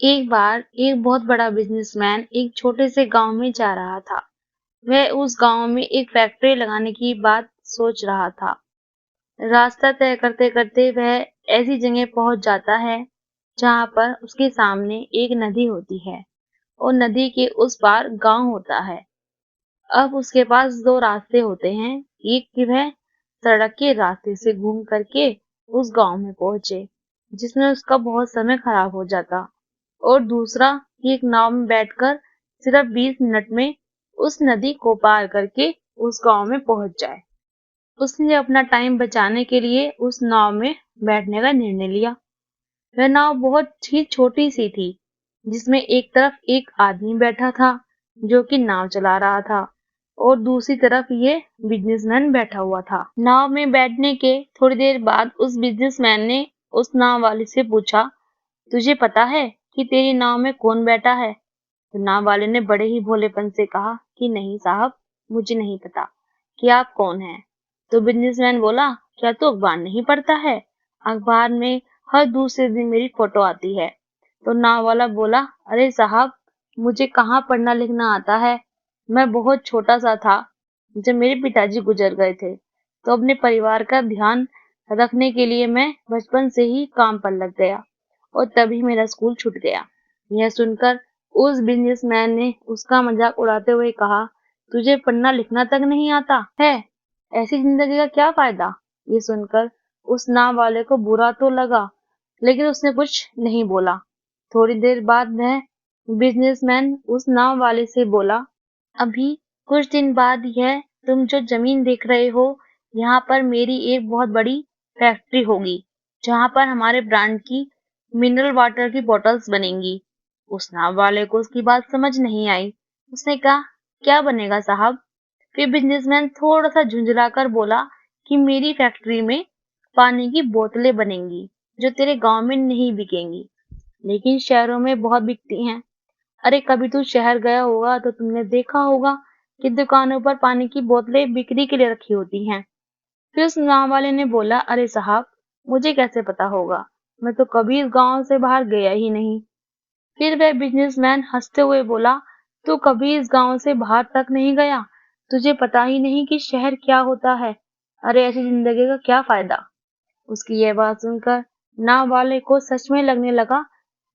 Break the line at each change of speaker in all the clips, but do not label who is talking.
एक बार एक बहुत बड़ा बिजनेसमैन एक छोटे से गांव में जा रहा था। वह उस गांव में एक फैक्ट्री लगाने की बात सोच रहा था। रास्ता तय करते करते वह ऐसी जगह पहुंच जाता है जहां पर उसके सामने एक नदी होती है और नदी के उस पार गांव होता है। अब उसके पास दो रास्ते होते हैं। एक कि वह सड़क के रास्ते से घूम करके उस गांव में पहुंचे, जिसमें उसका बहुत समय खराब हो जाता, और दूसरा कि एक नाव में बैठकर सिर्फ 20 मिनट में उस नदी को पार करके उस गांव में पहुंच जाए। उसने अपना टाइम बचाने के लिए उस नाव में बैठने का निर्णय लिया। वह नाव बहुत ही छोटी सी थी, जिसमें एक तरफ एक आदमी बैठा था जो कि नाव चला रहा था, और दूसरी तरफ ये बिजनेसमैन बैठा हुआ था। नाव में बैठने के थोड़ी देर बाद उस बिजनेसमैन ने उस नाव वाले से पूछा, तुझे पता है कि तेरी नाव में कौन बैठा है? तो नाव वाले ने बड़े ही भोलेपन से कहा कि नहीं साहब, मुझे नहीं पता कि आप कौन हैं। तो बिजनेसमैन बोला, क्या तू अखबार नहीं पढ़ता है? अखबार में हर दूसरे दिन मेरी फोटो आती है। तो नाव वाला बोला, अरे साहब, मुझे कहाँ पढ़ना लिखना आता है। मैं बहुत छोटा सा था जब मेरे पिताजी गुजर गए थे, तो अपने परिवार का ध्यान रखने के लिए मैं बचपन से ही काम पर लग गया और तभी मेरा स्कूल छूट गया। यह सुनकर उस बिजनेसमैन ने उसका मजाक उड़ाते हुए कहा, तुझे पढ़ना लिखना तक नहीं आता है, ऐसी जिंदगी का क्या फायदा? ये सुनकर उस नाव वाले को बुरा तो लगा, लेकिन उसने कुछ नहीं बोला। थोड़ी देर बाद वह बिजनेसमैन उस नाव वाले से बोला, अभी कुछ दिन बाद यह तुम जो जमीन देख रहे हो, यहाँ पर मेरी एक बहुत बड़ी फैक्ट्री होगी, जहाँ पर हमारे ब्रांड की मिनरल वाटर की बॉटल्स बनेंगी। उस नाव वाले को उसकी बात समझ नहीं आई। उसने कहा, क्या बनेगा साहब? फिर बिजनेसमैन थोड़ा सा झुंझला कर बोला कि मेरी फैक्ट्री में पानी की बोतलें बनेंगी, जो तेरे गांव में नहीं बिकेंगी, लेकिन शहरों में बहुत बिकती हैं। अरे कभी तू शहर गया होगा तो तुमने देखा होगा कि दुकानों पर पानी की बोतलें बिक्री के लिए रखी होती हैं। फिर उस गांव वाले ने बोला, अरे साहब, मुझे कैसे पता होगा, मैं तो कभी इस गांव से बाहर गया ही नहीं। फिर वह बिजनेसमैन हंसते हुए बोला, तू कभी इस गांव से बाहर तक नहीं गया, तुझे पता ही नहीं कि शहर क्या होता है। अरे ऐसी जिंदगी का क्या फायदा? उसकी यह बात सुनकर नाव वाले को सच में लगने लगा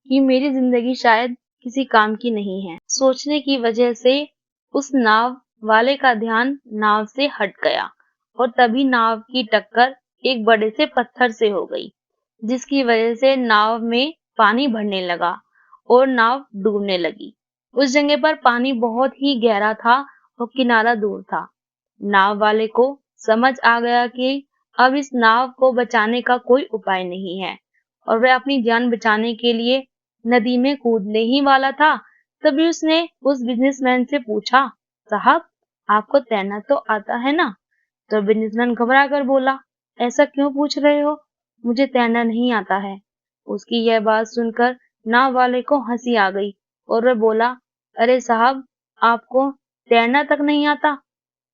कि मेरी जिंदगी शायद किसी काम की नहीं है। सोचने की वजह से उस नाव वाले का ध्यान नाव से हट गया, और तभी नाव की टक्कर एक बड़े से पत्थर से हो गई, जिसकी वजह से नाव में पानी भरने लगा और नाव डूबने लगी। उस जगह पर पानी बहुत ही गहरा था और किनारा दूर था। नाव वाले को समझ आ गया कि अब इस नाव को बचाने का कोई उपाय नहीं है, और वह अपनी जान बचाने के लिए नदी में कूदने ही वाला था। तभी उसने उस बिजनेसमैन से पूछा, साहब, आपको तैरना तो आता है ना? तो बिजनेसमैन घबरा कर बोला, ऐसा क्यों पूछ रहे हो, मुझे तैरना नहीं आता है। उसकी यह बात सुनकर नाव वाले को हंसी आ गई और वह बोला, अरे साहब, आपको तैरना तक नहीं आता,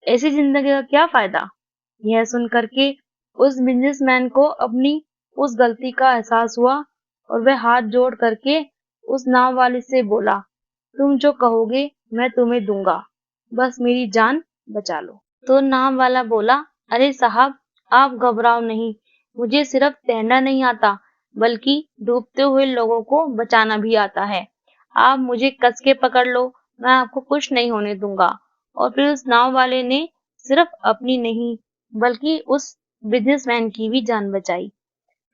ऐसी जिंदगी का क्या फायदा? यह सुन करके उस बिजनेसमैन को अपनी उस गलती का एहसास हुआ, और वह हाथ जोड़ करके उस नाव वाले से बोला, तुम जो कहोगे मैं तुम्हें दूंगा, बस मेरी जान बचा लो। तो नाव वाला बोला, अरे साहब, आप घबराओ नहीं, मुझे सिर्फ तैरना नहीं आता, बल्कि डूबते हुए लोगों को बचाना भी आता है। आप मुझे कस के पकड़ लो, मैं आपको कुछ नहीं होने दूंगा। और फिर उस नाव वाले ने सिर्फ अपनी नहीं, बल्कि उस बिजनेसमैन की भी जान बचाई।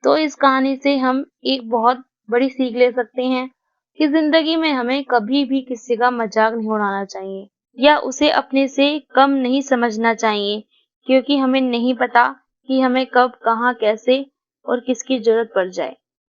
तो इस कहानी से हम एक बहुत बड़ी सीख ले सकते हैं कि जिंदगी में हमें कभी भी किसी का मजाक नहीं उड़ाना चाहिए, या उसे अपने से कम नहीं समझना चाहिए, क्योंकि हमें नहीं पता कि हमें कब, कहाँ, कैसे और किसकी जरूरत पड़ जाए।